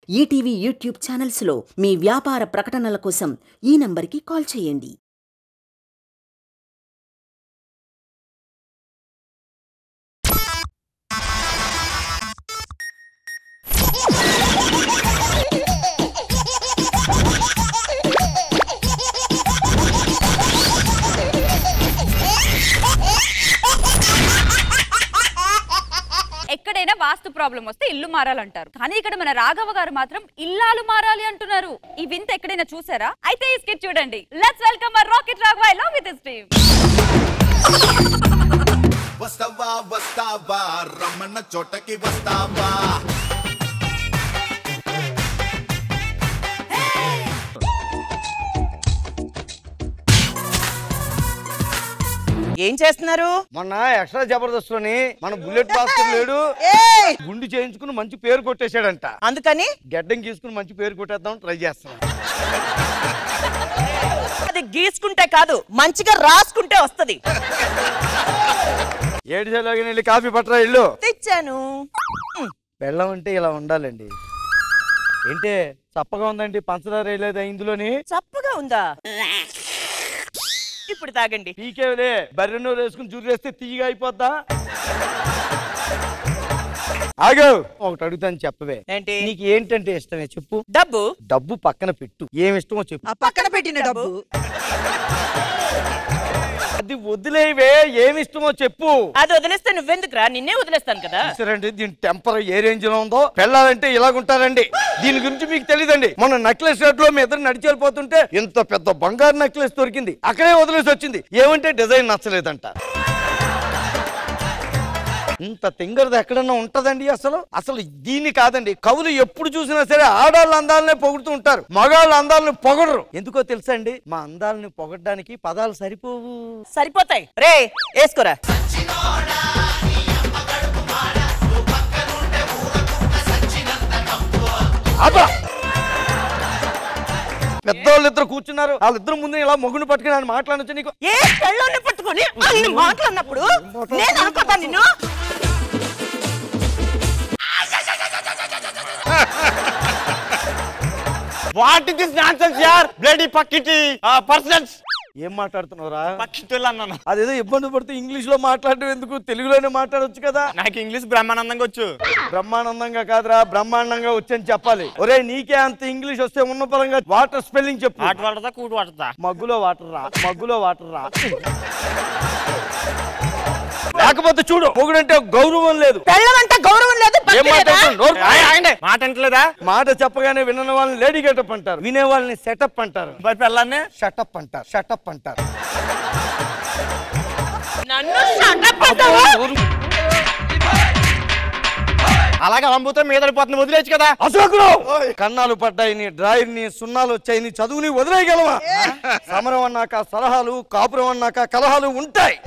ETV YouTube ఛానల్స్లో మీ వ్యాపార ప్రకటనల కోసం ఈ నంబర్కి కాల్ చేయండి. ఎక్కడైనా వాస్తు ప్రాబ్లం వస్తే ఇల్లు మారాలంటారు, కానీ ఇక్కడ మన రాఘవ గారు మాత్రం ఇల్లాలు మారాలి అంటున్నారు. ఈ వింత ఎక్కడైనా చూసారా? అయితే ఈ స్కిట్ చూడండి. Let's welcome our rocket Raghava along with his team. వస్తావా వస్తావా రమణ చోటకి వస్తావా ఏం చేస్తున్నారు? మొన్న ఎక్స్ట్రా జబర్దస్త్ లోని మన బుల్లెట్ భాస్కర్ లేడు, గుండు చేయించుకుని మంచి పేరు కొట్టేశాడంట. అందుకని గడ్డం గీసుకుని మంచి పేరు కొట్టేద్దాం ట్రై చేస్తున్నాం. అది గీసుకుంటే కాదు, మంచిగా రాసుకుంటే వస్తది. ఏడు సెలవుకి వెళ్ళి కాఫీ పట్టరా ఇల్లు తెచ్చాను. బెల్లం అంటే ఇలా ఉండాలండి. ఏంటే చప్పగా ఉందండి, పంచదార వేయలేదా ఇందులోని? చప్పగా ఉందా? ఇప్పుడు తాగండి. పీకేవలే, బర్రె నూరు వేసుకుని జూరేస్తే తీయగా అయిపోద్దా? ఆగో, ఒకటి అడుగుతాను చెప్పవే. ఏంటి? నీకు ఏంటంటే ఇష్టమే చెప్పు. డబ్బు. డబ్బు పక్కన పెట్టు, ఏమి ఇష్టమో చెప్పు. పక్కన పెట్టిన డబ్బు. అది వదిలేవే, ఏమి ఇష్టమో చెప్పు. అది వదిలేస్తే నువ్వెందుకురా? నిన్నే వదిలేస్తాను కదా. సరేండి, దీని టెంపర్ ఏ రేంజ్ లో ఉందో. పెళ్ళాలంటే ఇలాగుంటారండి. దీని గురించి మీకు తెలియదండి. మొన్న నెక్లెస్ షర్ట్ లో మీ ఇద్దరు నడిచి వెళ్ళిపోతుంటే ఇంత పెద్ద బంగారు నెక్లెస్ దొరికింది, అక్కడే వదిలేసి వచ్చింది. ఏమంటే డిజైన్ నచ్చలేదంట. ఇంత తింగరది ఎక్కడన్నా ఉంటదండి? అసలు దీన్ని కాదండి. కవులు ఎప్పుడు చూసినా సరే ఆడాళ్ళ అందాలనే పొగుడుతూ ఉంటారు, మగాళ్ళ అందాలను పొగడరు. ఎందుకో తెలుసా అండి? మా అందాలను పొగడడానికి పదాలు సరిపోవు. సరిపోతాయి. రే వేసుకోరా. పెద్దవాళ్ళు ఇద్దరు కూర్చున్నారు, వాళ్ళిద్దరు ముందు ఇలా మొగుడు పట్టుకుని ఆయన మాట్లాడచ్చు. నీకు ఏ పెళ్ళోని పట్టుకొని అన్ని మాట్లాడినప్పుడు నేను అనుకోతా నిన్ను. వాట్ ఇస్ దిస్ నాన్సెన్స్ యార్, బ్లడీ పక్కిటి పర్సన్స్. ఏం మాట్లాడుతున్నావురా? పక్కిటోళ్ళు అన్నాను. అదేదో ఇబ్బంది పడుతూ ఇంగ్లీష్ లో మాట్లాడడం ఎందుకు? తెలుగులోనే మాట్లాడొచ్చు కదా. నాకు ఇంగ్లీష్ బ్రహ్మానందంగా వచ్చు. బ్రహ్మానందంగా కాదురా, బ్రహ్మాండంగా వచ్చని చెప్పాలి. ఒరే నీకే అంత ఇంగ్లీష్ వస్తే ఉన్న పరంగా వాటర్ స్పెల్లింగ్ చెప్పు. వాటర్ వాడతా, కూటు వాడతా. మగ్గులో వాటర్ రా, మగ్గులో వాటర్ రా. లేకపోతే చూడు, మొగుడంటే గౌరవం లేదు, పెళ్ళమంటే గౌరవం లేదు. మాట అంటలేదా? మాట చెప్పగానే విన్న వాళ్ళని లేడీ గెటప్ అంటారు, వినే వాళ్ళని సెటప్ అంటారు, పెళ్ళాన్ని షటప్ అంటారు, షటప్ అంటారు. నన్ను షటప్ అంటావా? అలాగే అమ్ముతో మీద పడిపోతుంది, వదిలేచ్చు కదా. అశోకుడు, కన్నాలు పడ్డాయి, డ్రాయర్ ని సున్నాలు వచ్చాయి, చదువుని వదిలేయగలవా? సమరం అన్నాక సలహాలు, కాపురం అన్నాక కలహాలు ఉంటాయి.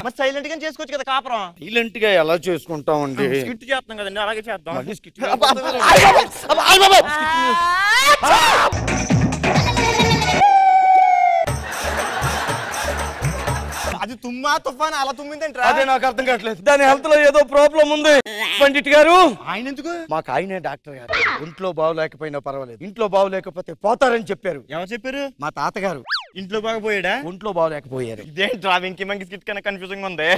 మరి సైలెంట్ గా చేసుకోవచ్చు కదా కాపురం. సైలెంట్ గా ఎలా చేసుకుంటామండి? స్కిట్ చేస్తాం కదండి, అలాగే చేద్దాం. అది తుమ్మా తుఫాన్ అలా తుమ్మిందంటే అదే నాకు అర్థం కావట్లేదు. దాని హెల్త్ లో ఏదో ప్రాబ్లం ఉంది. పండిట్ గారు, ఆయన ఎందుకు? మాకు ఆయనే డాక్టర్ గారు. ఇంట్లో బాగులేకపోయినా పర్వాలేదు, ఇంట్లో బాగులేకపోతే పోతారని చెప్పారు. ఎవరు చెప్పారు? మా తాతగారు. ఇంట్లో బాగపోయాడా? ఒంట్లో బాగులేకపోయారు. ఇదేంట్రా వెంకీ మంకి స్కిట్ కన్నా కన్ఫ్యూజింగ్ ఉంది.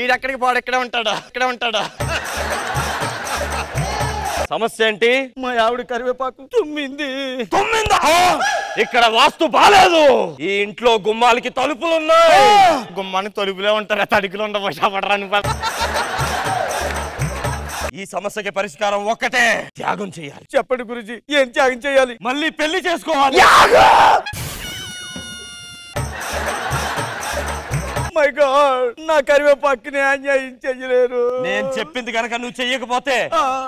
ఈడెక్కడికి పోడు, ఇక్కడే ఉంటాడా, ఇక్కడే ఉంటాడా. సమస్య ఏంటి? మా ఆవిడ కరివేపాకు తుమ్మింది. తుమ్మిందా? ఇక్కడ వాస్తు బాలేదు. ఈ ఇంట్లో గుమ్మాలకి తలుపులున్నాయి. గుమ్మానికి తలుపులే ఉంటారా, తడికిలు ఉండవు. ఈ సమస్యకి పరిష్కారం ఒక్కటే, త్యాగం చేయాలి. చెప్పండి గురుజీ, ఏం త్యాగం చేయాలి? మళ్ళీ పెళ్లి చేసుకోవాలి. మై గాడ్, నా కరివేపాకుని అన్యాయం చెయ్యలేరు. నేను చెప్పింది గనక నువ్వు చెయ్యకపోతే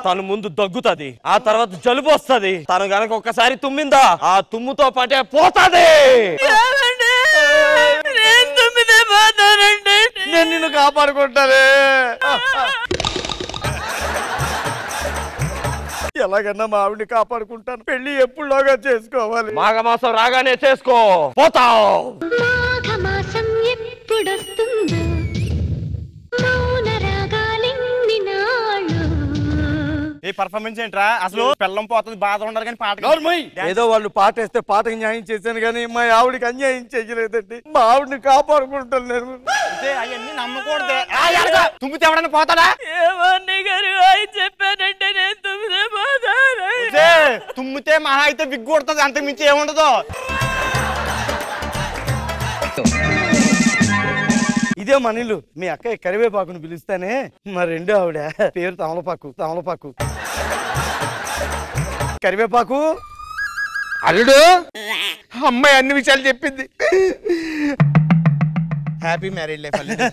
తను ముందు దగ్గుతుంది, ఆ తర్వాత జలుబు వస్తుంది. తను గనక ఒక్కసారి తుమ్మిందా, ఆ తుమ్ముతో పాటే పోతాది. నేను నిన్ను కాపాడుకుంటానే. ఎలాగన్నా మా ఆవిడ్ని కాపాడుకుంటాను. పెళ్లి ఎప్పుడులాగా చేసుకోవాలి. మాఘమాసం రాగానే చేసుకో, పోతావు. పర్ఫార్మెన్స్ ఏంట్రా అసలు పిల్లం పోతుంది బాధ ఉండదు కానీ పాట ఏదో వాళ్ళు పాట వేస్తే పాటకి న్యాయం చేశాను కానీ మా ఆవిడికి అన్యాయం చేయలేదండి. మా ఆవిడని కాపాడుకుంటాను నేను. అవన్నీ నమ్మకూడదు. తుమ్మితే ఎవడన్నా పోతాడా? చెప్పానంటే నేను తుమ్మితే మహా అయితే బిగ్గు కొడుతుంది, అంతకు మించి ఏముండదు. ఇదే మన ఇల్లు. మీ అక్కయ్య కరివేపాకుని పిలుస్తానే మా రెండో ఆవిడ పేరు తమలపాకు. కరివేపాకు అల్లుడు అమ్మాయి అన్ని విషయాలు చెప్పింది. హ్యాపీ మ్యారీడ్ లైఫ్ అల్లుడు.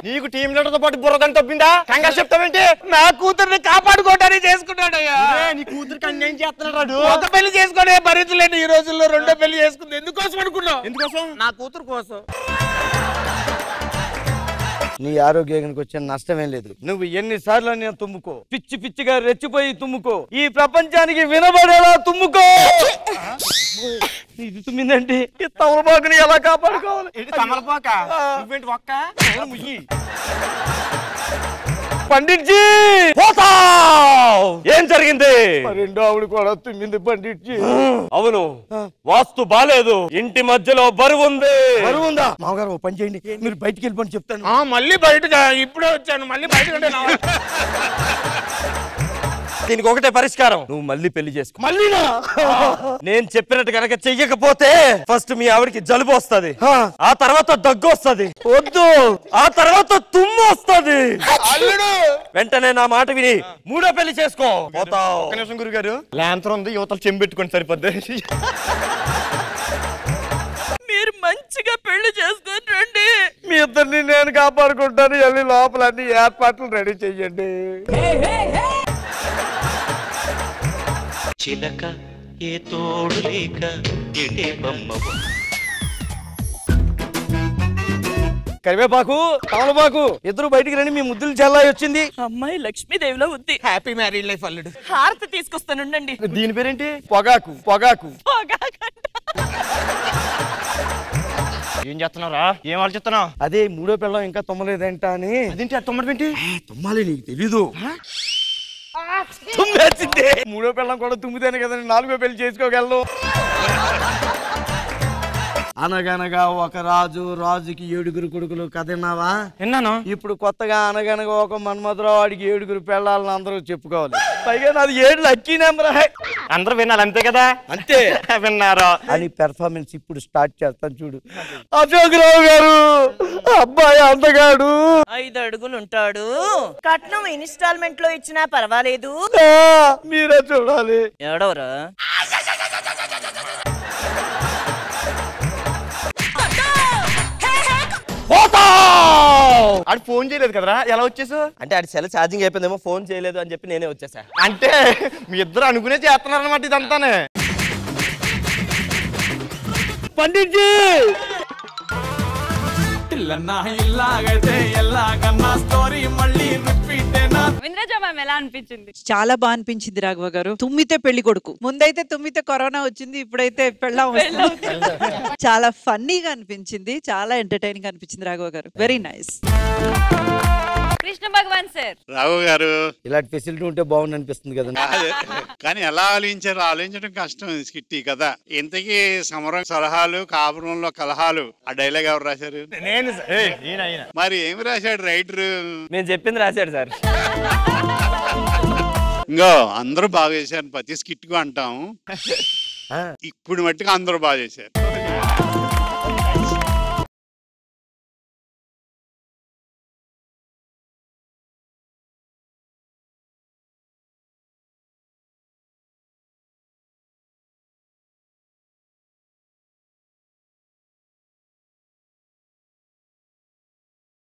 నీకు టీం లీడర్తో పాటు బుర్రదని తప్పిందా? కంగారు చెప్తావేంటి? నా కూతుర్ని కాపాడుకోవడానికి చేసుకున్నాడయ్యా. నీ కూతురికి అన్యాయం చేస్తున్నాడు. ఒక పెళ్లి చేసుకునే భరించలేని ఈ రోజుల్లో రెండో పెళ్లి చేసుకుంది. ఎందుకోసం అనుకున్నావు? ఎందుకోసం? నా కూతురు కోసం. నీ ఆరోగ్యానికి వచ్చిన నష్టమేం లేదు. నువ్వు ఎన్నిసార్లు నేను తుమ్ముకో, పిచ్చిగా రెచ్చిపోయి తుమ్ముకో, ఈ ప్రపంచానికి వినబడేలా తుమ్ముకో. ఇది తుమ్మిందంటే ఈ తమలపాకుని ఎలా కాపాడుకోవాలి? తమలపాక నువ్వేంటి ఒక్క ముయ్యి. పండిట్జీ ఏం జరిగింది? రెండో ఆవిడ కూడా తుమ్మింది పండిట్జీ. అవును, వాస్తు బాలేదు. ఇంటి మధ్యలో బరువుంది. బరువుందా? మామగారు ఓ పని చేయండి, మీరు బయటికి వెళ్ళిపోండి చెప్తాను. మళ్ళీ బయటగా ఇప్పుడే వచ్చాను. మళ్ళీ బయటకంటే దీనికి ఒకటే పరిష్కారం, నువ్వు మళ్ళీ పెళ్లి చేసుకో. మళ్ళీనా? నేను చెప్పినట్టు కనుక చెయ్యకపోతే ఫస్ట్ మీ ఆవిడకి జలుబు వస్తుంది, ఆ తర్వాత దగ్గు వస్తుంది, వద్దు ఆ తర్వాత తుమ్ము వస్తుంది. వెంటనే నా మాట విని మూడో పెళ్లి చేసుకో. పోతావు. ఒక్క నిమిషం గురుగారు, లాంతర్ ఉంది, యువతలు చెంబెట్టుకొని సరిపోద్ది. మీరు మంచిగా పెళ్లి చేసుకొని రండి. మీ ఇద్దరిని నేను కాపాడుకుంటాను. వెళ్ళి లోపల అన్ని ఏర్పాట్లు రెడీ చెయ్యండి. చిలక ఏ తోడు లేక ఎటే బొమ్మవు. కరివేపాకు తమలపాకు ఇద్దరు బయటికి రండి. మీ ముద్దులు చల్లాయి వచ్చింది. అమ్మాయి లక్ష్మీదేవిలో ఉంది. హ్యాపీ మ్యారీడ్ లైఫ్ అల్లుడు. హారతి తీసుకొస్తానుండండి. దీని పేరేంటి? పొగాకు. ఏం చేస్తున్నారా? ఏం ఆలోచిస్తున్నావు? అదే మూడో పిల్లం ఇంకా తుమ్మలేదంట అని. అదేంటి తొమ్మడి తుమ్మాలి, నీకు తెలీదు. మూడో పిల్లం కూడా తుమ్మితేనే కదండి నాలుగో పెళ్లి చేసుకోగలను. అనగనగా ఒక రాజుకి 7 కొడుకులు కథ విన్నావా? విన్నాను. ఇప్పుడు కొత్తగా అనగనగా ఒక మన్మధరావు, వాడికి 7 పెళ్ళాలని అందరూ చెప్పుకోవాలి. పైగా నాది 7 లక్కీ నెంబర్. అందరూ వినాలి అంతే కదా? అంతే. విన్నారా అని పెర్ఫార్మెన్స్ ఇప్పుడు స్టార్ట్ చేస్తాను చూడు. అశోక్ రావు గారు అబ్బాయి అందగాడు, 5 అడుగులు ఉంటాడు. కట్నం ఇన్స్టాల్మెంట్ లో ఇచ్చినా పర్వాలేదు. మీరే చూడాలి. ఎవడవరా? ఆడు ఫోన్ చేయలేదు కదరా, ఎలా వచ్చేసావు? అంటే ఆడి సెల్ ఛార్జింగ్ అయిపోయిందేమో, ఫోన్ చేయలేదు అని చెప్పి నేనే వచ్చేసా. అంటే మీ ఇద్దరు అనుకునే చేస్తున్నారు అన్నమాట ఇదంతానే. పండిట్జీ వింద్రజ మ్యామ్ ఎలా అనిపించింది? చాలా బాగా అనిపించింది రాఘవ గారు. తుమ్మితే పెళ్లి కొడుకు. ముందైతే తుమ్మితే కరోనా వచ్చింది, ఇప్పుడైతే పెళ్ళాం వస్తుంది. చాలా ఫన్నీగా అనిపించింది, చాలా ఎంటర్టైనింగ్ అనిపించింది Raghava garu. Very nice. Krishna Bhagavan sir, Rao garu ఇలాంటి ఫెసిలిటీ ఉంటే బాగుంది అనిపిస్తుంది కదా. కానీ ఎలా ఆలోచించడం కష్టం స్కిట్టి కదా. ఇంతకీ సమరం సలహాలు కాపురంలో కలహాలు ఆ డైలాగ్ ఎవరు రాశారు? నేను. మరి ఏమి రాశాడు రైటర్? నేను చెప్పింది రాశాడు సార్. ఇంకో అందరూ బాగా చేశారు, ప్రతి స్కిట్ కు అంటాం. ఇప్పుడు మట్టుకు అందరూ బాగా చేశారు.